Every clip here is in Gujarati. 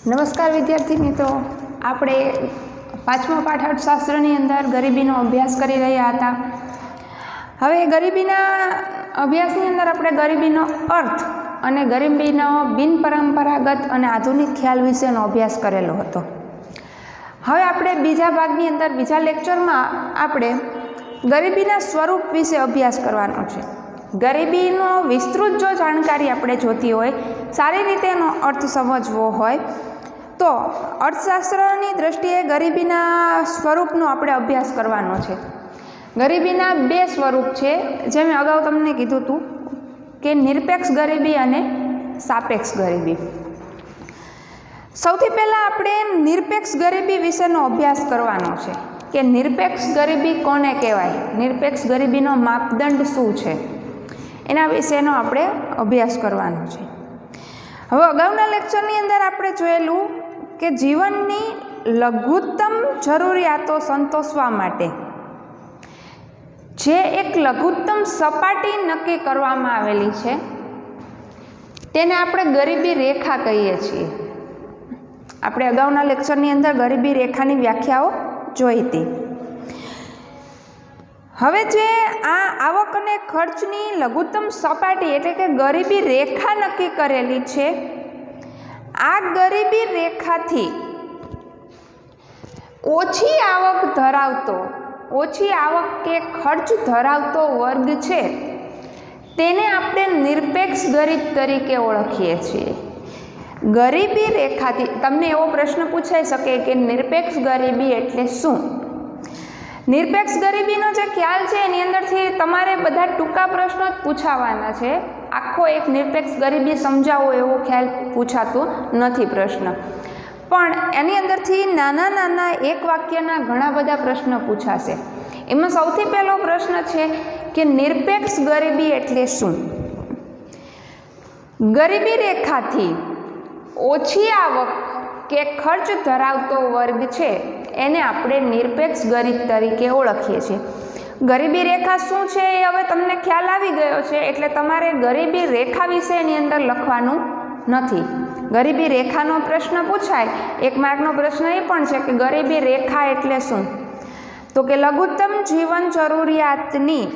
નમસ્કાર વિદ્યાર્થી મિત્રો, આપણે પાંચમા પાઠ અર્થશાસ્ત્રની અંદર ગરીબીનો અભ્યાસ કરી રહ્યા હતા. હવે ગરીબીના અભ્યાસની અંદર આપણે ગરીબીનો અર્થ અને ગરીબીનો બિનપરંપરાગત અને આધુનિક ખ્યાલ વિશેનો અભ્યાસ કરેલો હતો. હવે આપણે બીજા ભાગની અંદર બીજા લેક્ચરમાં આપણે ગરીબીના સ્વરૂપ વિશે અભ્યાસ કરવાનો છે. ગરીબીનો વિસ્તૃત જો જાણકારી આપણે જોતી હોય, સારી રીતે એનો અર્થ સમજવો હોય તો અર્થશાસ્ત્રની દૃષ્ટિએ ગરીબીના સ્વરૂપનો આપણે અભ્યાસ કરવાનો છે. ગરીબીના બે સ્વરૂપ છે, જે મેં અગાઉ તમને કીધું હતું કે નિરપેક્ષ ગરીબી અને સાપેક્ષ ગરીબી. સૌથી પહેલાં આપણે નિરપેક્ષ ગરીબી વિશેનો અભ્યાસ કરવાનો છે કે નિરપેક્ષ ગરીબી કોને કહેવાય, નિરપેક્ષ ગરીબીનો માપદંડ શું છે, એના વિશેનો આપણે અભ્યાસ કરવાનો છે. હવે અગાઉના લેક્ચરની અંદર આપણે જોયેલું કે જીવનની લઘુત્તમ જરૂરિયાતો સંતોષવા માટે જે એક લઘુત્તમ સપાટી નક્કી કરવામાં આવેલી છે તેને આપણે ગરીબી રેખા કહીએ છીએ. આપણે અગાઉના લેક્ચરની અંદર ગરીબી રેખાની વ્યાખ્યાઓ જોઈ હતી. હવે જે આ આવક અને ખર્ચની લઘુત્તમ સપાટી એટલે કે ગરીબી રેખા નક્કી કરેલી છે, આ ગરીબી રેખાથી ઓછી આવક ધરાવતો, ઓછી આવક કે ખર્ચ ધરાવતો વર્ગ છે તેને આપણે નિરપેક્ષ ગરીબ તરીકે ઓળખીએ છીએ. ગરીબી રેખાથી તમને એવો પ્રશ્ન પૂછાઈ શકે કે નિરપેક્ષ ગરીબી એટલે શું? નિરપેક્ષ ગરીબીનો જે ખ્યાલ છે એની અંદરથી તમારે બધા ટૂંકા પ્રશ્નો જ પૂછાવાના છે. આખો એક નિરપેક્ષ ગરીબી સમજાવો એવો ખ્યાલ પૂછાતો નથી પ્રશ્ન, પણ એની અંદરથી નાના નાના એક વાક્યના ઘણા બધા પ્રશ્નો પૂછાશે. એમાં સૌથી પહેલો પ્રશ્ન છે કે નિરપેક્ષ ગરીબી એટલે શું? ગરીબી રેખાથી ઓછી આવક કે ખર્ચ ધરાવતો વર્ગ છે એને આપણે નિરપેક્ષ ગરીબ તરીકે ઓળખીએ છીએ. ગરીબી રેખા શું છે એ હવે તમને ખ્યાલ આવી ગયો છે, એટલે તમારે ગરીબી રેખા વિશે એની અંદર લખવાનું નથી. ગરીબી રેખાનો પ્રશ્ન પૂછાય, એક માર્કનો પ્રશ્ન એ પણ છે કે ગરીબી રેખા એટલે શું? તો કે લઘુત્તમ જીવન જરૂરિયાતની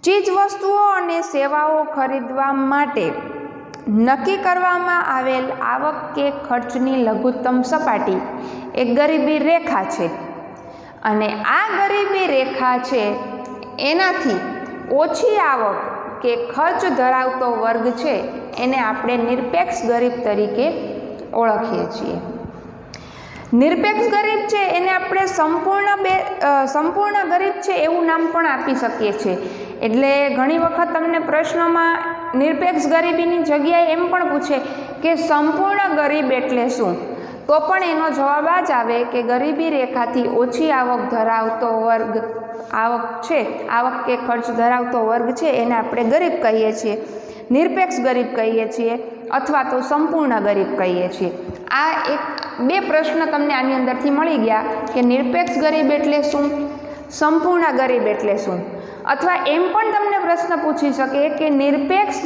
ચીજ વસ્તુઓ અને સેવાઓ ખરીદવા માટે નક્કી કરવામાં આવેલ આવક કે ખર્ચની લઘુત્તમ સપાટી એક ગરીબી રેખા છે. અને આ ગરીબી રેખા છે એનાથી ઓછી આવક કે ખર્ચ ધરાવતો વર્ગ છે એને આપણે નિરપેક્ષ ગરીબ તરીકે ઓળખીએ છીએ. નિરપેક્ષ ગરીબ છે એને આપણે સંપૂર્ણ ગરીબ છે એવું નામ પણ આપી શકીએ છીએ. એટલે ઘણી વખત તમને પ્રશ્નોમાં નિરપેક્ષ ગરીબીની જગ્યાએ એમ પણ પૂછે કે સંપૂર્ણ ગરીબ એટલે શું, તો પણ એનો જવાબ આ જ આવે કે ગરીબી રેખાથી ઓછી આવક ધરાવતો વર્ગ, આવક કે ખર્ચ ધરાવતો વર્ગ છે એને આપણે ગરીબ કહીએ છીએ, નિરપેક્ષ ગરીબ કહીએ છીએ અથવા તો સંપૂર્ણ ગરીબ કહીએ છીએ. આ બે પ્રશ્ન તમને આની અંદરથી મળી ગયા કે નિરપેક્ષ ગરીબ એટલે શું, સંપૂર્ણ ગરીબ એટલે શું. અથવા એમ પણ તમને પ્રશ્ન પૂછી શકે કે નિરપેક્ષ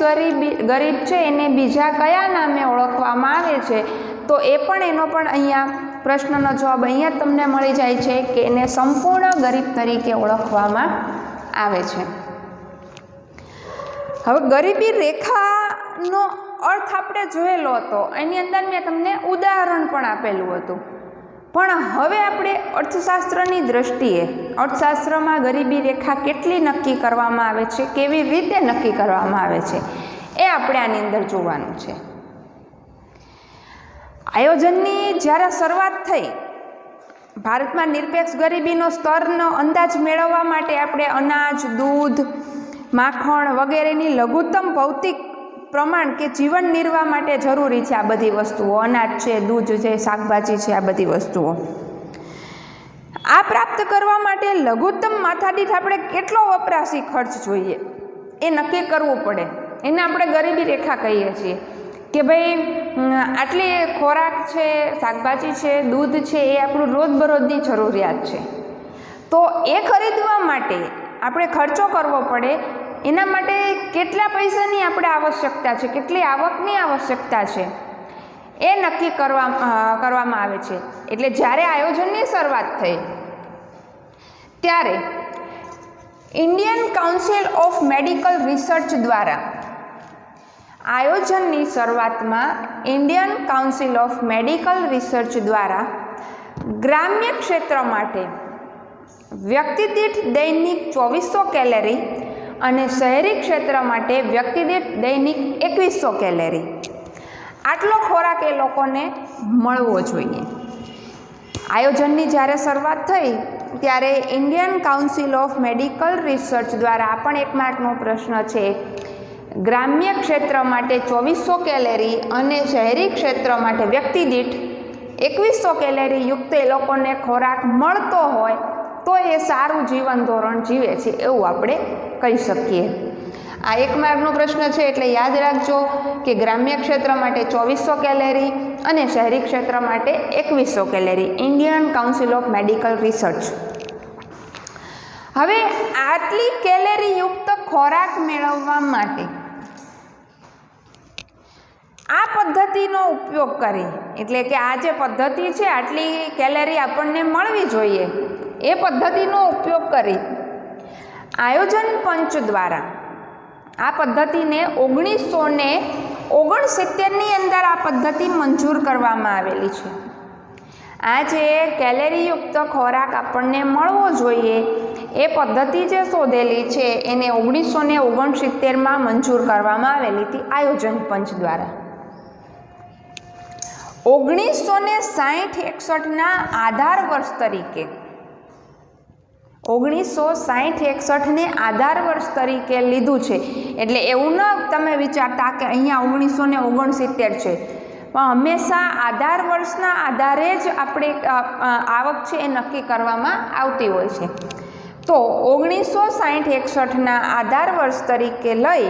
ગરીબ છે એને બીજા કયા નામે ઓળખવામાં આવે છે, તો એ પણ એનો પણ અહીંયા પ્રશ્નનો જવાબ અહીંયા જ તમને મળી જાય છે કે એને સંપૂર્ણ ગરીબ તરીકે ઓળખવામાં આવે છે. હવે ગરીબી રેખાનો અર્થ આપણે જોયેલો હતો, એની અંદર મેં તમને ઉદાહરણ પણ આપેલું હતું. પણ હવે આપણે અર્થશાસ્ત્રની દૃષ્ટિએ અર્થશાસ્ત્રમાં ગરીબી રેખા કેટલી નક્કી કરવામાં આવે છે, કેવી રીતે નક્કી કરવામાં આવે છે, એ આપણે આની અંદર જોવાનું છે. આયોજનની જ્યારે શરૂઆત થઈ, ભારતમાં નિરપેક્ષ ગરીબીનો સ્તરનો અંદાજ મેળવવા માટે આપણે અનાજ, દૂધ, માખણ વગેરેની લઘુત્તમ ભૌતિક પ્રમાણ કે જીવન નિર્વાહ માટે જરૂરી છે. આ બધી વસ્તુઓ, અનાજ છે, દૂધ છે, શાકભાજી છે, આ બધી વસ્તુઓ આ પ્રાપ્ત કરવા માટે લઘુત્તમ માથાદીઠ આપણે કેટલો વપરાશી ખર્ચ જોઈએ એ નક્કી કરવું પડે. એને આપણે ગરીબી રેખા કહીએ છીએ કે ભાઈ આટલી ખોરાક છે, શાકભાજી છે, દૂધ છે, એ આપણું રોજબરોજની જરૂરિયાત છે. તો એ ખરીદવા માટે આપણે ખર્ચો કરવો પડે. એના માટે કેટલા પૈસાની આપણે આવશ્યકતા છે, કેટલી આવકની આવશ્યકતા છે, એ નક્કી કરવામાં આવે છે. એટલે જ્યારે આયોજનની શરૂઆત થઈ ત્યારે Indian council of medical research દ્વારા આયોજનની શરૂઆતમાં Indian council of medical research દ્વારા ગ્રામ્ય ક્ષેત્ર માટે વ્યક્તિ દીઠ દૈનિક 2400 કેલરી અને શહેરી ક્ષેત્ર માટે વ્યક્તિ દીઠ દૈનિક 2100 કેલરી આટલો ખોરાક એ લોકોને મળવો જોઈએ. આયોજનની જ્યારે શરૂઆત થઈ ત્યારે Indian council of medical research દ્વારા આ પણ 1 માર્કનો પ્રશ્ન છે. ગ્રામ્ય ક્ષેત્ર માટે 2400 કેલેરી અને શહેરી ક્ષેત્ર માટે વ્યક્તિ દીઠ 2100 કેલેરી યુક્ત એ લોકોને ખોરાક મળતો હોય તો એ સારું જીવન ધોરણ જીવે છે એવું આપણે કહી શકીએ. આ 1 માર્કનો પ્રશ્ન છે એટલે યાદ રાખજો કે ગ્રામ્ય ક્ષેત્ર માટે 2400 કેલેરી અને શહેરી ક્ષેત્ર માટે 2100 calorie. Indian council of medical research. હવે આટલી કેલેરી યુક્ત ખોરાક મેળવવા માટે આ પદ્ધતિનો ઉપયોગ કરી, એટલે કે આ જે પદ્ધતિ છે આટલી કેલેરી આપણને મળવી જોઈએ એ પદ્ધતિનો ઉપયોગ કરી આયોજન પંચ દ્વારા આ પદ્ધતિને 1969ની અંદર આ પદ્ધતિ મંજૂર કરવામાં આવેલી છે. આ જે કેલેરીયુક્ત ખોરાક આપણને મળવો જોઈએ એ પદ્ધતિ જે શોધેલી છે એને 1969માં મંજૂર કરવામાં આવેલી હતી આયોજન પંચ દ્વારા. 1960-61ના આધાર વર્ષ તરીકે 1960-61ને આધાર વર્ષ તરીકે લીધું છે. એટલે એવું ન તમે વિચારતા કે અહીંયા 1969 છે, પણ હંમેશા આધાર વર્ષના આધારે જ આપણે આવક છે એ નક્કી કરવામાં આવતી હોય છે. તો 1960-61ના આધાર વર્ષ તરીકે લઈ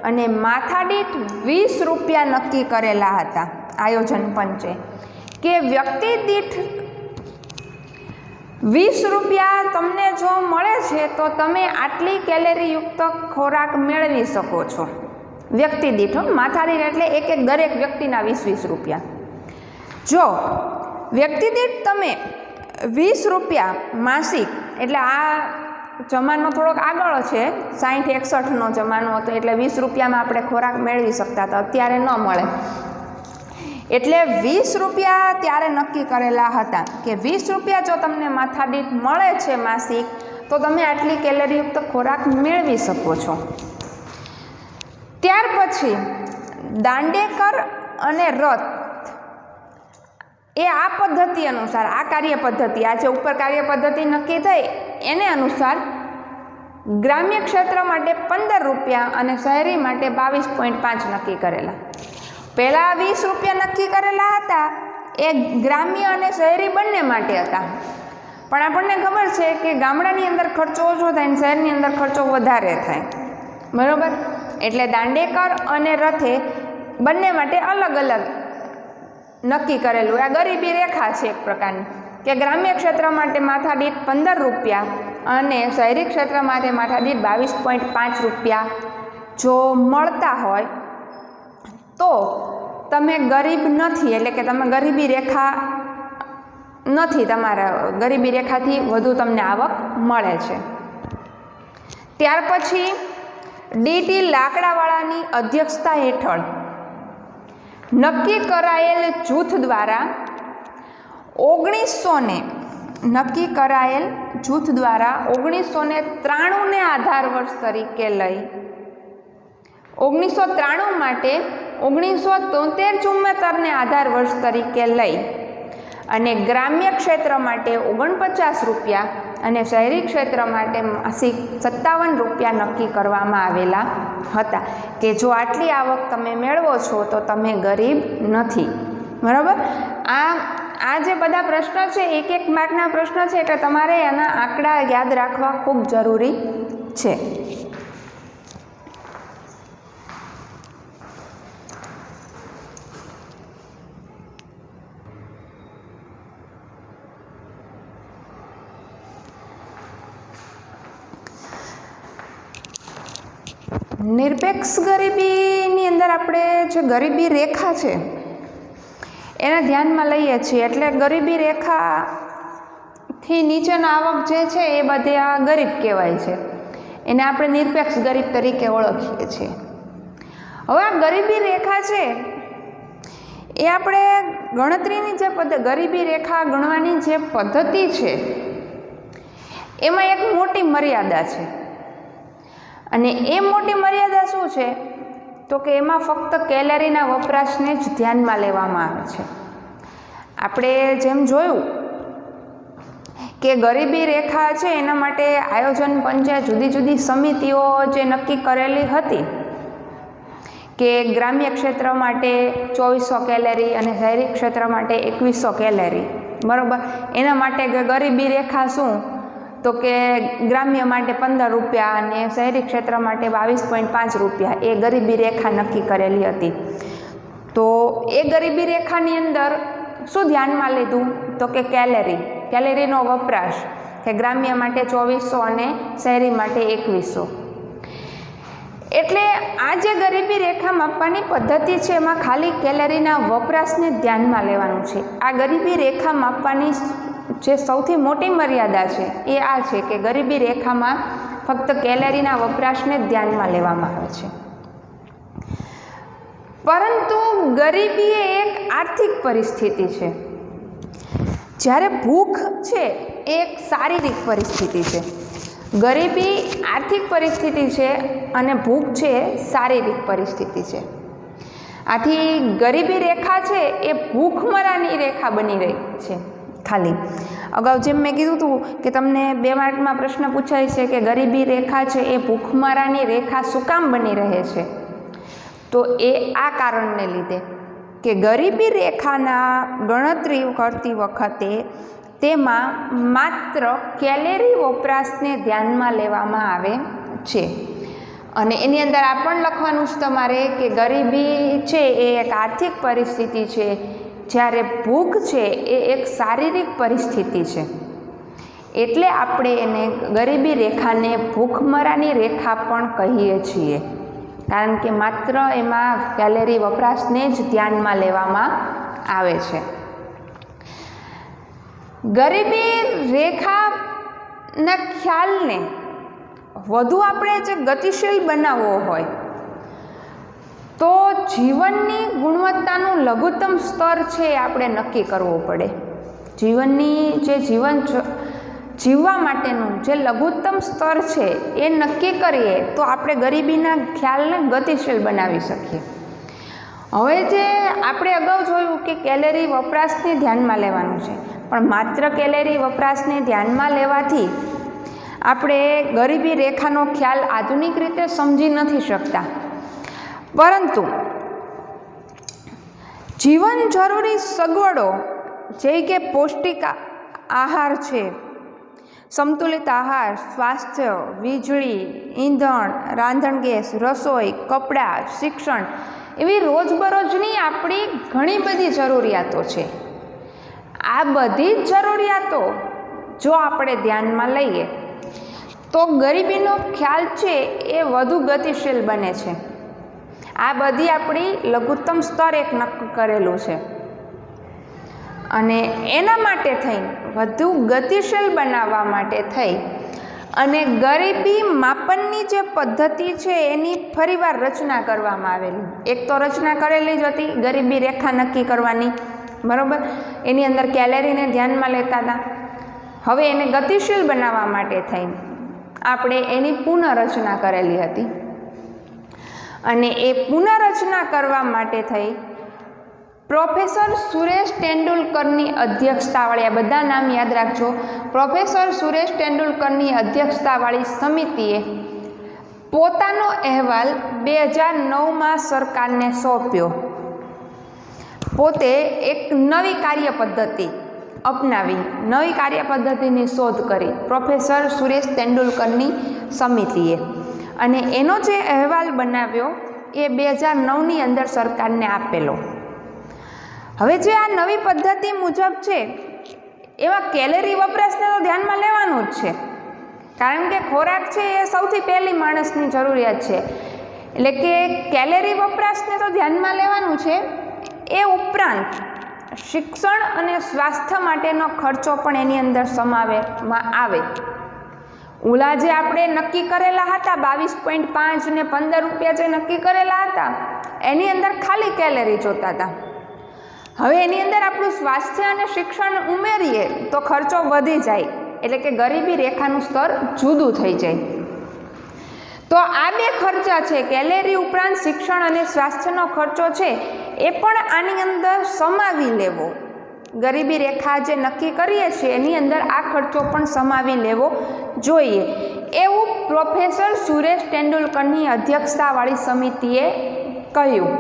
અને માથાદીઠ 20 રૂપિયા નક્કી કરેલા હતા આયોજન પંચે કે વ્યક્તિ દીઠ 20 રૂપિયા તમને જો મળે છે તો તમે આટલી કેલેરીયુક્ત ખોરાક મેળવી શકો છો વ્યક્તિ દીઠ. માથાદીઠ એટલે એક દરેક વ્યક્તિના 20 રૂપિયા. જો વ્યક્તિ દીઠ તમે 20 રૂપિયા માસિક, એટલે આ જમાનો થોડોક આગળ છે, 60-61નો જમાનો હતો એટલે 20 રૂપિયામાં આપણે ખોરાક મેળવી શકતા હતા, અત્યારે ન મળે. એટલે 20 રૂપિયા ત્યારે નક્કી કરેલા હતા કે 20 રૂપિયા જો તમને માથાદીઠ મળે છે માસિક તો તમે આટલી કેલરીયુક્ત ખોરાક મેળવી શકો છો. ત્યાર પછી દાંડેકર અને રથ એ આ પદ્ધતિ અનુસાર, આ કાર્ય પદ્ધતિ, આ જે ઉપર કાર્ય પદ્ધતિ નક્કી થઈ એને અનુસાર ગ્રામ્ય ક્ષેત્ર માટે 15 રૂપિયા અને શહેરી માટે 22.5 નક્કી કરેલા. પહેલાં 20 રૂપિયા નક્કી કરેલા હતા એ ગ્રામ્ય અને શહેરી બંને માટે હતા, પણ આપણને ખબર છે કે ગામડાની અંદર ખર્ચો ઓછો થાય અને શહેરની અંદર ખર્ચો વધારે થાય, બરાબર? એટલે દાંડેકર અને રથે બંને માટે અલગ અલગ નક્કી કરેલું. આ ગરીબી રેખા છે એક પ્રકારની કે ગ્રામ્ય ક્ષેત્ર માટે માથાદીઠ 15 રૂપિયા અને શહેરી ક્ષેત્ર માટે માથાદીઠ 22.5 રૂપિયા જો મળતા હોય તો તમે ગરીબ નથી, એટલે કે તમે ગરીબી રેખા નથી, તમારા ગરીબી રેખાથી વધુ તમને આવક મળે છે. ત્યાર પછી ડીટી લાકડાવાળાની અધ્યક્ષતા હેઠળ નક્કી કરાયેલ જૂથ દ્વારા 1993ને આધાર વર્ષ તરીકે લઈ 1993 માટે 1973-74ને આધાર વર્ષ તરીકે લઈ અને ગ્રામ્ય ક્ષેત્ર માટે 49 રૂપિયા અને શહેરી ક્ષેત્ર માટે માસિક 57 રૂપિયા નક્કી કરવામાં આવેલા હતા કે જો આટલી આવક તમે મેળવો છો તો તમે ગરીબ નથી, બરાબર? આ જે બધા પ્રશ્નો છે 1 માર્કના પ્રશ્ન છે એટલે તમારે એના આંકડા યાદ રાખવા ખૂબ જરૂરી છે. નિરપેક્ષ ગરીબીની અંદર આપણે જે ગરીબી રેખા છે એને ધ્યાનમાં લઈએ છીએ એટલે ગરીબી રેખાથી નીચેનો આવક જે છે એ બધે આ ગરીબ કહેવાય છે. એને આપણે નિરપેક્ષ ગરીબ તરીકે ઓળખીએ છીએ. હવે આ ગરીબી રેખા છે એ આપણે ગણતરીની જે ગરીબી રેખા ગણવાની જે પદ્ધતિ છે એમાં એક મોટી મર્યાદા છે. અને એ મોટી મર્યાદા શું છે તો કે એમાં ફક્ત કેલરીના વપરાશને જ ધ્યાનમાં લેવામાં આવે છે. આપણે જેમ જોયું કે ગરીબી રેખા છે એના માટે આયોજન પંચે જુદી જુદી સમિતિઓ જે નક્કી કરેલી હતી કે ગ્રામ્ય ક્ષેત્ર માટે 2400 કેલરી અને શહેરી ક્ષેત્ર માટે 2100 કેલરી, બરાબર. એના માટે ગરીબી રેખા શું તો કે ગ્રામ્ય માટે 15 રૂપિયા અને શહેરી ક્ષેત્ર માટે 22.5 રૂપિયા એ ગરીબી રેખા નક્કી કરેલી હતી. તો એ ગરીબી રેખાની અંદર શું ધ્યાનમાં લીધું તો કે કેલરીનો વપરાશ કે ગ્રામ્ય માટે 2400 અને શહેરી માટે 2100. એટલે આ જે ગરીબી રેખા માપવાની પદ્ધતિ છે એમાં ખાલી કેલરીના વપરાશને ધ્યાનમાં લેવાનું છે. આ ગરીબી રેખા માપવાની જે સૌથી મોટી મર્યાદા છે એ આ છે કે ગરીબી રેખામાં ફક્ત કેલરીના વપરાશને ધ્યાનમાં લેવામાં આવે છે. પરંતુ ગરીબી એ એક આર્થિક પરિસ્થિતિ છે, જ્યારે ભૂખ છે એ એક શારીરિક પરિસ્થિતિ છે. ગરીબી આર્થિક પરિસ્થિતિ છે અને ભૂખ છે શારીરિક પરિસ્થિતિ છે. આથી ગરીબી રેખા છે એ ભૂખમરાની રેખા બની રહી છે. ખાલી અગાઉ જેમ મેં કીધું હતું કે તમને 2 માર્કમાં પ્રશ્ન પૂછાય છે કે ગરીબી રેખા છે એ ભૂખમરાની રેખા શું કામ બની રહે છે, તો એ આ કારણને લીધે કે ગરીબી રેખાના ગણતરી કરતી વખતે તેમાં માત્ર કેલરી વપરાશને ધ્યાનમાં લેવામાં આવે છે. અને એની અંદર આ પણ લખવાનું છે તમારે કે ગરીબી છે એ એક આર્થિક પરિસ્થિતિ છે, જ્યારે ભૂખ છે એ એક શારીરિક પરિસ્થિતિ છે. એટલે આપણે એને ગરીબી રેખાને ભૂખમરાની રેખા પણ કહીએ છીએ, કારણ કે માત્ર એમાં કેલરી વપરાશને જ ધ્યાનમાં લેવામાં આવે છે. ગરીબી રેખાના ખ્યાલને વધુ આપણે જે ગતિશીલ બનાવવો હોય તો જીવનની ગુણવત્તાનું લઘુત્તમ સ્તર છે એ આપણે નક્કી કરવું પડે. જીવવા માટેનું જે લઘુત્તમ સ્તર છે એ નક્કી કરીએ તો આપણે ગરીબીના ખ્યાલને ગતિશીલ બનાવી શકીએ. હવે જે આપણે અગાઉ જોયું કે કેલરી વપરાશને ધ્યાનમાં લેવાનું છે, પણ માત્ર કેલરી વપરાશને ધ્યાનમાં લેવાથી આપણે ગરીબી રેખાનો ખ્યાલ આધુનિક રીતે સમજી નથી શકતા. પરંતુ જીવન જરૂરી સગવડો જેવી કે પૌષ્ટિક આહાર છે, સંતુલિત આહાર, સ્વાસ્થ્ય, વીજળી, ઈંધણ, રાંધણ ગેસ, રસોઈ, કપડાં, શિક્ષણ એવી રોજબરોજની આપણી ઘણી બધી જરૂરિયાતો છે. આ બધી જ જરૂરિયાતો જો આપણે ધ્યાનમાં લઈએ તો ગરીબીનો ખ્યાલ છે એ વધુ ગતિશીલ બને છે. આ બધી આપણી લઘુત્તમ સ્તર એક નક્કી કરેલું છે અને એના માટે થઈ વધુ ગતિશીલ બનાવવા માટે થઈ અને ગરીબી માપનની જે પદ્ધતિ છે એની ફરીવાર રચના કરવામાં આવેલી. એક તો રચના કરેલી જ હતી ગરીબી રેખા નક્કી કરવાની, બરાબર. એની અંદર કેલરીને ધ્યાનમાં લેતા હતા. હવે એને ગતિશીલ બનાવવા માટે થઈ આપણે એની પુનઃરચના કરેલી હતી અને એ પુનઃરચના કરવા માટે થઈ પ્રોફેસર સુરેશ તેંડુલકરની અધ્યક્ષતાવાળી, આ બધા નામ યાદ રાખજો, પ્રોફેસર સુરેશ તેંડુલકરની અધ્યક્ષતાવાળી સમિતિએ પોતાનો અહેવાલ 2009માં સરકારને સોંપ્યો. પોતે એક નવી કાર્યપદ્ધતિ અપનાવી, નવી કાર્યપદ્ધતિની શોધ કરી પ્રોફેસર સુરેશ તેંડુલકરની સમિતિએ, અને એનો જે અહેવાલ બનાવ્યો એ 2009ની અંદર સરકારને આપેલો. હવે જે આ નવી પદ્ધતિ મુજબ છે એમાં કેલરી વપરાશને તો ધ્યાનમાં લેવાનું જ છે, કારણ કે ખોરાક છે એ સૌથી પહેલી માણસની જરૂરિયાત છે. એટલે કે કેલરી વપરાશને તો ધ્યાનમાં લેવાનું છે. એ ઉપરાંત શિક્ષણ અને સ્વાસ્થ્ય માટેનો ખર્ચો પણ એની અંદર સમાવેશમાં આવે. ઓલા જે આપણે નક્કી કરેલા હતા 22.5 ને 15 રૂપિયા જે નક્કી કરેલા હતા એની અંદર ખાલી કેલેરી જોતા હતા. હવે એની અંદર આપણું સ્વાસ્થ્ય અને શિક્ષણ ઉમેરીએ તો ખર્ચો વધી જાય, એટલે કે ગરીબી રેખાનું સ્તર જુદું થઈ જાય. તો આ બે ખર્ચા છે, કેલેરી ઉપરાંત શિક્ષણ અને સ્વાસ્થ્યનો ખર્ચો છે એ પણ આની અંદર સમાવી લેવો. ગરીબી રેખા જે નક્કી કરીએ છીએ એની અંદર આ ખર્ચો પણ સમાવી લેવો જોઈએ, એવું પ્રોફેસર સુરેશ તેંડુલકરની અધ્યક્ષતાવાળી સમિતિએ કહ્યું.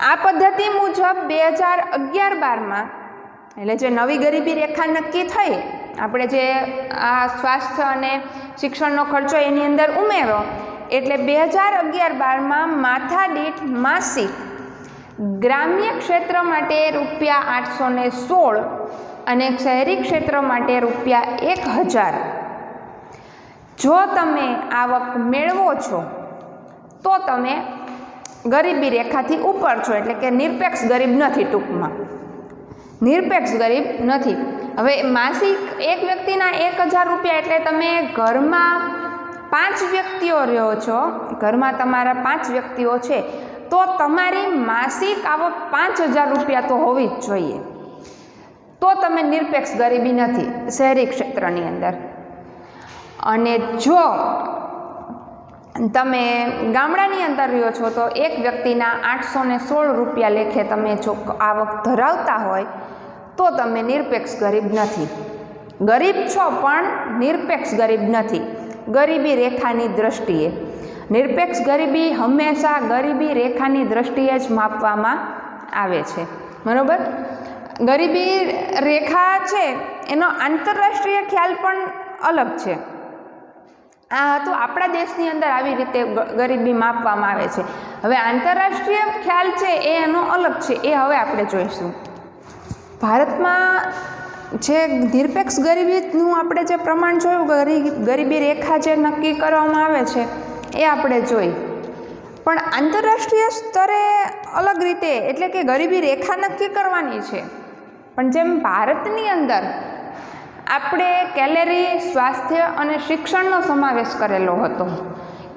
આ પદ્ધતિ મુજબ 2011-12માં એટલે જે નવી ગરીબી રેખા નક્કી થઈ, આપણે જે આ સ્વાસ્થ્ય અને શિક્ષણનો ખર્ચો એની અંદર ઉમેરો, એટલે 2011-12માં માથાદીઠ માસિક ગ્રામ્ય ક્ષેત્ર માટે ₹816 અને શહેરી ક્ષેત્ર માટે ₹1000 જો તમે આવક મેળવો છો તો તમે ગરીબી રેખાથી ઉપર છો, એટલે કે નિરપેક્ષ ગરીબ નથી. ટૂંકમાં નિરપેક્ષ ગરીબ નથી. હવે માસિક એક વ્યક્તિના ₹1000 એટલે તમે ઘરમાં 5 વ્યક્તિઓ રહ્યો છો, ઘરમાં તમારા 5 વ્યક્તિઓ છે તો તમારી માસિક આવક ₹5000 તો હોવી જ જોઈએ, તો તમે નિરપેક્ષ ગરીબી નથી શહેરી ક્ષેત્રની અંદર. અને જો તમે ગામડાની અંદર રહ્યો છો તો એક વ્યક્તિના ₹816 લેખે તમે જો આવક ધરાવતા હોય તો તમે નિરપેક્ષ ગરીબ નથી. ગરીબ છો પણ નિરપેક્ષ ગરીબ નથી ગરીબી રેખાની દ્રષ્ટિએ. નિરપેક્ષ ગરીબી હંમેશા ગરીબી રેખાની દ્રષ્ટિએ જ માપવામાં આવે છે, બરાબર. ગરીબી રેખા છે એનો આંતરરાષ્ટ્રીય ખ્યાલ પણ અલગ છે. આ હતું આપણા દેશની અંદર આવી રીતે ગરીબી માપવામાં આવે છે. હવે આંતરરાષ્ટ્રીય ખ્યાલ છે એ એનો અલગ છે, એ હવે આપણે જોઈશું. ભારતમાં જે નિરપેક્ષ ગરીબીનું આપણે જે પ્રમાણ જોયું, ગરીબી રેખા જે નક્કી કરવામાં આવે છે એ આપણે જોઈ, પણ આંતરરાષ્ટ્રીય સ્તરે અલગ રીતે, એટલે કે ગરીબી રેખા નક્કી કરવાની છે, પણ જેમ ભારતની અંદર આપણે કેલેરી, સ્વાસ્થ્ય અને શિક્ષણનો સમાવેશ કરેલો હતો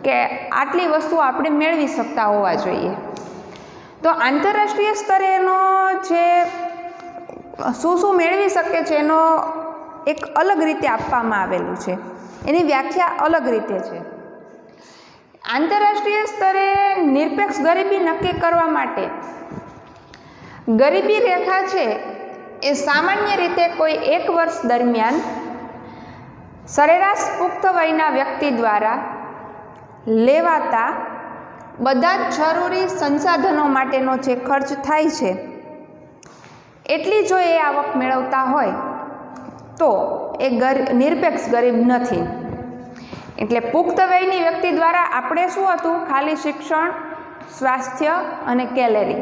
કે આટલી વસ્તુ આપણે મેળવી શકતા હોવા જોઈએ, તો આંતરરાષ્ટ્રીય સ્તરે એનો જે શું મેળવી શકે છે એનો એક અલગ રીતે આપવામાં આવેલું છે, એની વ્યાખ્યા અલગ રીતે છે. આંતરરાષ્ટ્રીય સ્તરે નિરપેક્ષ ગરીબી નક્કી કરવા માટે ગરીબી રેખા છે એ સામાન્ય રીતે કોઈ એક વર્ષ દરમિયાન સરેરાશ પુખ્ત વયના વ્યક્તિ દ્વારા લેવાતા બધા જ જરૂરી સંસાધનો માટેનો જે ખર્ચ થાય છે એટલી જો એ આવક મેળવતા હોય તો એ નિરપેક્ષ ગરીબ નથી. એટલે પુખ્ત વયની વ્યક્તિ દ્વારા આપણે શું હતું, ખાલી શિક્ષણ, સ્વાસ્થ્ય અને કેલેરી,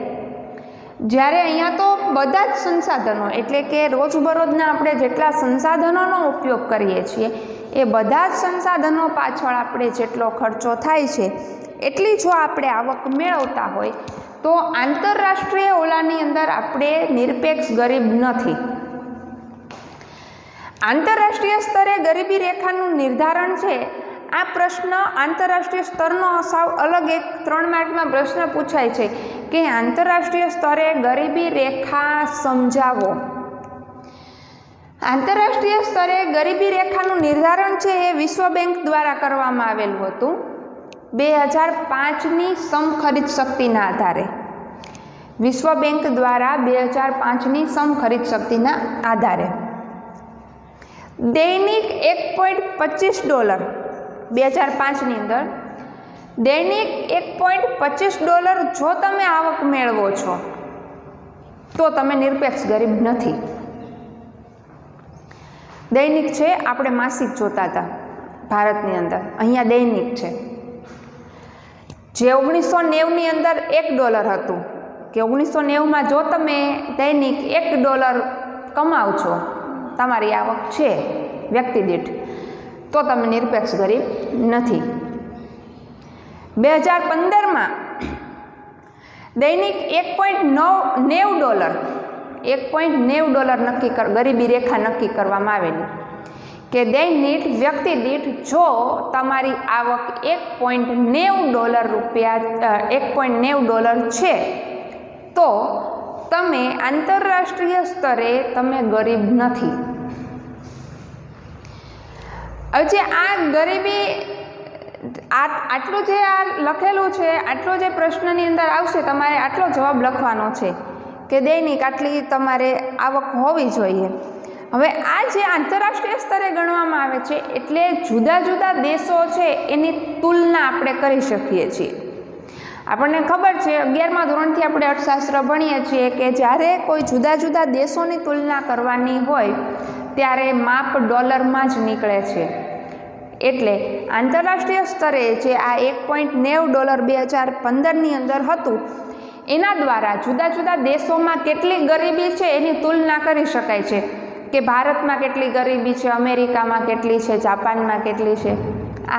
જ્યારે અહીંયા તો બધા જ સંસાધનો, એટલે કે રોજબરોજના આપણે જેટલા સંસાધનોનો ઉપયોગ કરીએ છીએ એ બધા જ સંસાધનો પાછળ આપણે જેટલો ખર્ચો થાય છે એટલી જો આપણે આવક મેળવતા હોય તો આંતરરાષ્ટ્રીય ઓલાની અંદર આપણે નિરપેક્ષ ગરીબ નથી. આંતરરાષ્ટ્રીય સ્તરે ગરીબી રેખાનું નિર્ધારણ છે, આ પ્રશ્ન આંતરરાષ્ટ્રીય સ્તરનો સાવ અલગ એક 3 માર્કમાં પ્રશ્ન પૂછાય છે કે આંતરરાષ્ટ્રીય સ્તરે ગરીબી રેખા સમજાવો. આંતરરાષ્ટ્રીય સ્તરે ગરીબી રેખાનું નિર્ધારણ છે એ વિશ્વ બેંક દ્વારા કરવામાં આવેલું હતું 2005ની સમખરીદ શક્તિના આધારે. વિશ્વ બેંક દ્વારા 2005ની સમખરીદ શક્તિના આધારે દૈનિક $1.25 2005ની અંદર દૈનિક $1.25 જો તમે આવક મેળવો છો તો તમે નિરપેક્ષ ગરીબ નથી. દૈનિક છે, આપણે માસિક જોતા હતા ભારતની અંદર, અહીંયા દૈનિક છે. જે 1990ની અંદર $1 હતું કે 1990માં જો તમે દૈનિક $1 કમાવ છો, તમારી આવક છે વ્યક્તિ દીઠ, તો તમે નિરપેક્ષ ગરીબ નથી. 2015માં દૈનિક $1.90 નક્કી ગરીબી રેખા નક્કી કરવામાં આવેલી કે દૈનિક વ્યક્તિ દીઠ જો તમારી આવક $1.90 છે તો તમે આંતરરાષ્ટ્રીય સ્તરે તમે ગરીબ નથી. હવે જે આ ગરીબી આટલું જે આ લખેલું છે, આટલો જે પ્રશ્નની અંદર આવશે, તમારે આટલો જવાબ લખવાનો છે કે દૈનિક આટલી તમારે આવક હોવી જોઈએ. હવે આ જે આંતરરાષ્ટ્રીય સ્તરે ગણવામાં આવે છે એટલે જુદા જુદા દેશો છે એની તુલના આપણે કરી શકીએ છીએ. આપણને ખબર છે 11મા ધોરણથી આપણે અર્થશાસ્ત્ર ભણીએ છીએ કે જ્યારે કોઈ જુદા જુદા દેશોની તુલના કરવાની હોય ત્યારે માપ ડોલરમાં જ નીકળે છે. એટલે આંતરરાષ્ટ્રીય સ્તરે જે આ $1.90 2015ની અંદર હતું એના દ્વારા જુદા જુદા દેશોમાં કેટલી ગરીબી છે એની તુલના કરી શકાય છે કે ભારતમાં કેટલી ગરીબી છે, અમેરિકામાં કેટલી છે, જાપાનમાં કેટલી છે.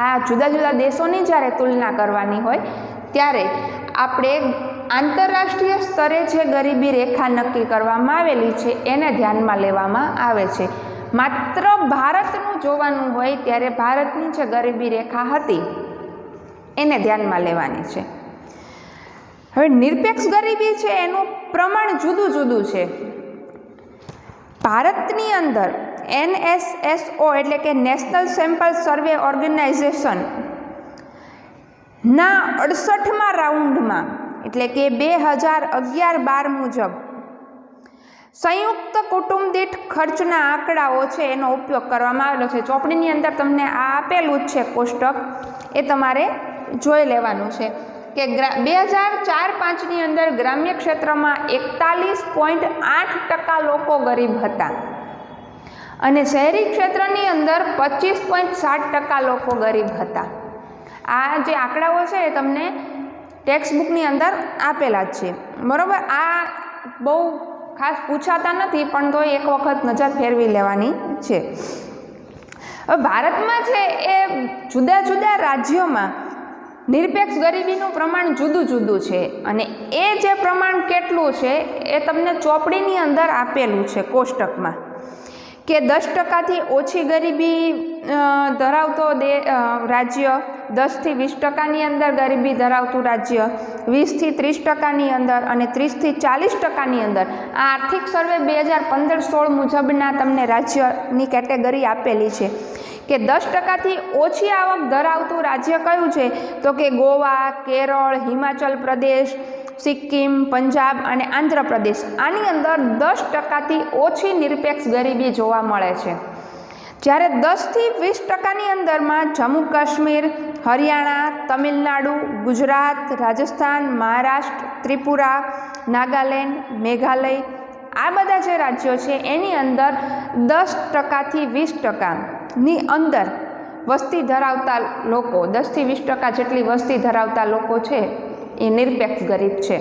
આ જુદા જુદા દેશોની જ્યારે તુલના કરવાની હોય ત્યારે આપણે આંતરરાષ્ટ્રીય સ્તરે જે ગરીબી રેખા નક્કી કરવામાં આવેલી છે એને ધ્યાનમાં લેવામાં આવે છે. માત્ર ભારતનું જોવાનું હોય ત્યારે ભારતની જે ગરીબી રેખા હતી એને ધ્યાનમાં લેવાની છે. હવે નિરપેક્ષ ગરીબી છે એનું પ્રમાણ જુદું જુદું છે. ભારતની અંદર NSSO એટલે કે નેશનલ સેમ્પલ સર્વે ઓર્ગેનાઇઝેશન ના 68મા રાઉન્ડમાં એટલે કે 2011-12 મુજબ સંયુક્ત કુટુંબ દીઠ ખર્ચના આંકડાઓ છે એનો ઉપયોગ કરવામાં આવેલો છે. ચોપડીની અંદર તમને આ આપેલું જ છે કોષ્ટક, એ તમારે જોઈ લેવાનું છે કે 2004-05ની અંદર ગ્રામ્ય ક્ષેત્રમાં 41.8% લોકો ગરીબ હતા અને શહેરી ક્ષેત્રની અંદર 25.7% લોકો ગરીબ હતા. આ જે આંકડાઓ છે એ તમને ટેક્સ્ટ બુકની અંદર આપેલા જ છે, બરાબર. આ બહુ ખાસ પૂછાતા નથી પણ તો એક વખત નજર ફેરવી લેવાની છે. હવે ભારતમાં છે એ જુદા જુદા રાજ્યોમાં નિરપેક્ષ ગરીબીનું પ્રમાણ જુદું જુદું છે અને એ જે પ્રમાણ કેટલું છે એ તમને ચોપડીની અંદર આપેલું છે કોષ્ટકમાં કે 10%થી ઓછી ગરીબી ધરાવતો રાજ્ય, 10થી 20%ની અંદર ગરીબી ધરાવતું રાજ્ય, 20થી 30%ની અંદર અને 30થી 40%ની અંદર. આ આર્થિક સર્વે 2015-16 મુજબના તમને રાજ્યની કેટેગરી આપેલી છે કે 10%થી ઓછી આવક ધરાવતું રાજ્ય કયું છે તો કે ગોવા, કેરળ, હિમાચલ પ્રદેશ, સિક્કિમ, પંજાબ અને આંધ્રપ્રદેશ. આની અંદર 10%થી ઓછી નિરપેક્ષ ગરીબી જોવા મળે છે. જ્યારે 10થી 20%ની અંદરમાં જમ્મુ કાશ્મીર, હરિયાણા, તમિલનાડુ, ગુજરાત, રાજસ્થાન, મહારાષ્ટ્ર, ત્રિપુરા, નાગાલેન્ડ, મેઘાલય, આ બધા જે રાજ્યો છે એની અંદર 10%થી 20%ની અંદર વસ્તી ધરાવતા લોકો, 10થી 20% જેટલી વસ્તી ધરાવતા લોકો છે એ નિરપેક્ષ ગરીબ છે.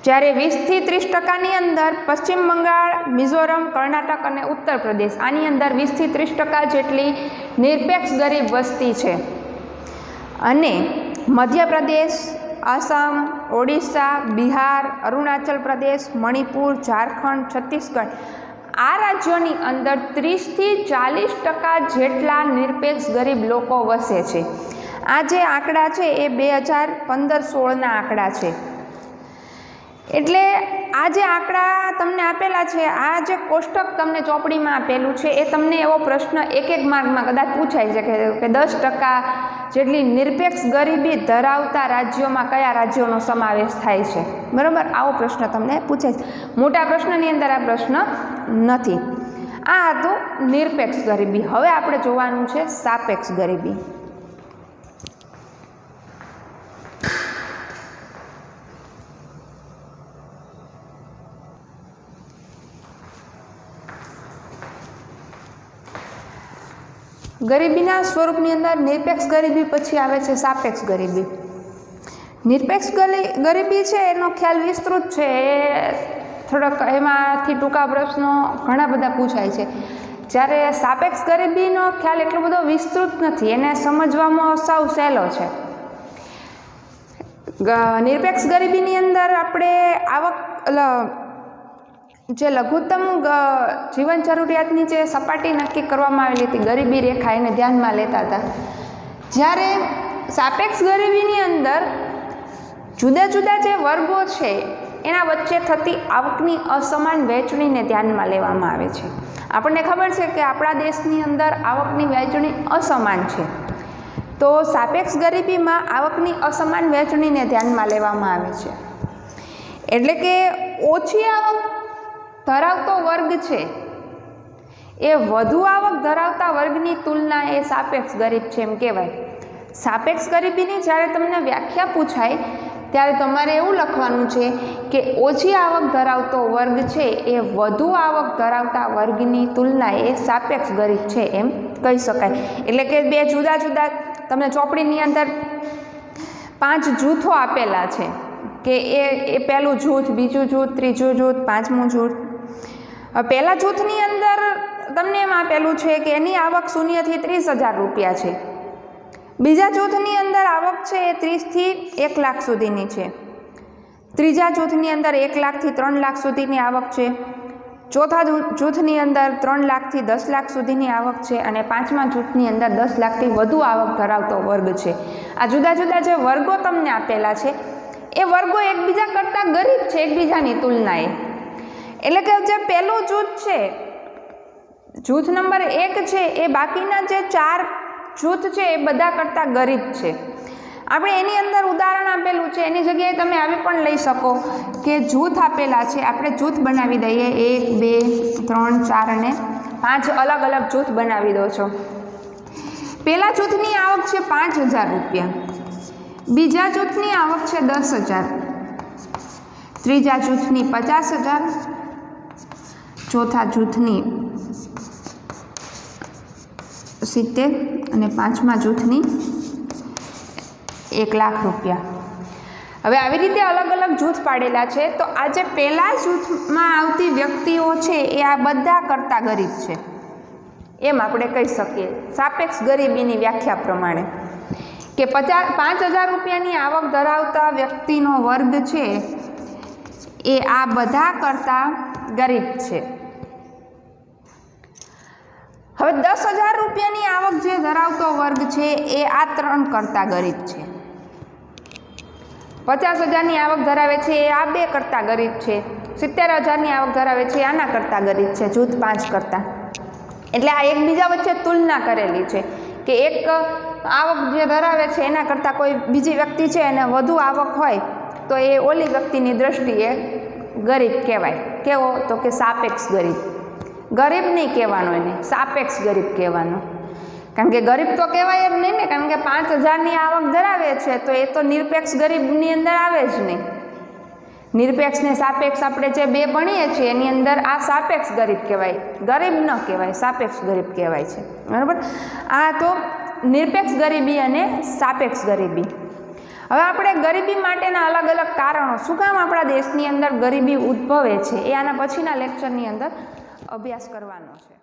જ્યારે 20થી 30%ની અંદર પશ્ચિમ બંગાળ, મિઝોરમ, કર્ણાટક અને ઉત્તર પ્રદેશ, આની અંદર 20થી 30% જેટલી નિરપેક્ષ ગરીબ વસ્તી છે. અને મધ્યપ્રદેશ, આસામ, ઓડિશા, બિહાર, અરુણાચલ પ્રદેશ, મણિપુર, ઝારખંડ, છત્તીસગઢ, આ રાજ્યોની અંદર 30થી 40% જેટલા નિરપેક્ષ ગરીબ લોકો વસે છે. આ જે આંકડા છે એ 2015-16ના આંકડા છે. એટલે આ જે આંકડા તમને આપેલા છે, આ જે કોષ્ટક તમને ચોપડીમાં આપેલું છે એ તમને એવો પ્રશ્ન એક માર્કમાં કદાચ પૂછાઈ શકે કે 10% જેટલી નિરપેક્ષ ગરીબી ધરાવતા રાજ્યોમાં કયા રાજ્યોનો સમાવેશ થાય છે, બરાબર. આવો પ્રશ્ન તમને પૂછાય છે. મોટા પ્રશ્નની અંદર આ પ્રશ્ન નથી. આ હતું નિરપેક્ષ ગરીબી. હવે આપણે જોવાનું છે સાપેક્ષ ગરીબી. ગરીબીના સ્વરૂપની અંદર નિરપેક્ષ ગરીબી પછી આવે છે સાપેક્ષ ગરીબી. નિરપેક્ષ ગરીબી છે એનો ખ્યાલ વિસ્તૃત છે, એ થોડોક એમાંથી ટૂંકા પ્રશ્નો ઘણા બધા પૂછાય છે. જ્યારે સાપેક્ષ ગરીબીનો ખ્યાલ એટલો બધો વિસ્તૃત નથી, એને સમજવામાં સાવ સહેલો છે. નિરપેક્ષ ગરીબીની અંદર આપણે આવક જે લઘુત્તમ જીવન જરૂરિયાતની જે સપાટી નક્કી કરવામાં આવેલી હતી ગરીબી રેખા એને ધ્યાનમાં લેતા હતા, જ્યારે સાપેક્ષ ગરીબીની અંદર જુદા જુદા જે વર્ગો છે એના વચ્ચે થતી આવકની અસમાન વહેંચણીને ધ્યાનમાં લેવામાં આવે છે. આપણને ખબર છે કે આપણા દેશની અંદર આવકની વહેંચણી અસમાન છે, તો સાપેક્ષ ગરીબીમાં આવકની અસમાન વહેંચણીને ધ્યાનમાં લેવામાં આવે છે. એટલે કે ઓછી આવક ધરાવતો વર્ગ છે એ વધુ આવક ધરાવતા વર્ગની તુલના એ સાપેક્ષ ગરીબ છે એમ કહેવાય. સાપેક્ષ ગરીબીની જ્યારે તમને વ્યાખ્યા પૂછાય ત્યારે તમારે એવું લખવાનું છે કે ઓછી આવક ધરાવતો વર્ગ છે એ વધુ આવક ધરાવતા વર્ગની તુલનાએ સાપેક્ષ ગરીબ છે એમ કહી શકાય. એટલે કે બે જુદા જુદા તમને ચોપડીની અંદર 5 જૂથો આપેલા છે કે એ પહેલું જૂથ, બીજું જૂથ, ત્રીજું જૂથ, પાંચમું જૂથ. પહેલા જૂથની અંદર તમને એમ આપેલું છે કે એની આવક 0 થી 30,000 રૂપિયા છે. બીજા જૂથની અંદર આવક છે એ 30 થી 1 લાખ સુધીની છે. ત્રીજા જૂથની અંદર 1 લાખથી 3 લાખ સુધીની આવક છે. ચોથા જૂથની અંદર 3 લાખથી 10 લાખ સુધીની આવક છે. અને પાંચમા જૂથની અંદર 10 લાખથી વધુ આવક ધરાવતો વર્ગ છે. આ જુદા જુદા જે વર્ગો તમને આપેલા છે એ વર્ગો એકબીજા કરતાં ગરીબ છે એકબીજાની તુલનાએ. એટલે કે જે પહેલું જૂથ છે, જૂથ નંબર 1 છે, એ બાકીના જે 4 જૂથ છે એ બધા કરતાં ગરીબ છે. આપણે એની અંદર ઉદાહરણ આપેલું છે, એની જગ્યાએ તમે આવી પણ લઈ શકો કે જૂથ આપેલા છે, આપણે જૂથ બનાવી દઈએ 1, 2, 3, 4 અને 5 અલગ અલગ જૂથ બનાવી દો છો. પહેલા જૂથની આવક છે 5,000 રૂપિયા, બીજા જૂથની આવક છે 10,000, ત્રીજા જૂથની 50,000, ચોથા જૂથની 70 અને પાંચમા જૂથની 1 લાખ રૂપિયા. હવે આવી રીતે અલગ અલગ જૂથ પાડેલા છે. તો આ જે પહેલા જૂથમાં આવતી વ્યક્તિઓ છે એ આ બધા કરતાં ગરીબ છે એમ આપણે કહી શકીએ સાપેક્ષ ગરીબીની વ્યાખ્યા પ્રમાણે, કે 5,000 રૂપિયાની આવક ધરાવતા વ્યક્તિનો વર્ગ છે એ આ બધા કરતાં ગરીબ છે. હવે 10,000 રૂપિયાની આવક જે ધરાવતો વર્ગ છે એ આ 3 કરતાં ગરીબ છે. 50,000ની આવક ધરાવે છે એ આ 2 કરતાં ગરીબ છે. 70,000ની આવક ધરાવે છે એ આના કરતાં ગરીબ છે, જૂથ 5 કરતાં. એટલે આ એકબીજા વચ્ચે તુલના કરેલી છે કે એક આવક જે ધરાવે છે એના કરતાં કોઈ બીજી વ્યક્તિ છે એને વધુ આવક હોય તો એ ઓલી વ્યક્તિની દ્રષ્ટિએ ગરીબ કહેવાય. કેવો? તો કે સાપેક્ષ ગરીબ. ગરીબ નહીં કહેવાનો, એને સાપેક્ષ ગરીબ કહેવાનો. કારણ કે ગરીબ તો કહેવાય જ નહીં ને, કારણ કે 5,000ની આવક ધરાવે છે તો એ તો નિરપેક્ષ ગરીબની અંદર આવે જ નહીં. નિરપેક્ષ ને સાપેક્ષ આપણે જે 2 ભણીએ છીએ એની અંદર આ સાપેક્ષ ગરીબ કહેવાય, ગરીબ ન કહેવાય, સાપેક્ષ ગરીબ કહેવાય છે. બરાબર? આ તો નિરપેક્ષ ગરીબી અને સાપેક્ષ ગરીબી. હવે આપણે ગરીબી માટેના અલગ અલગ કારણો, શું કામ આપણા દેશની અંદર ગરીબી ઉદ્ભવે છે, એ આના પછીના લેક્ચરની અંદર અભ્યાસ કરવાનો છે.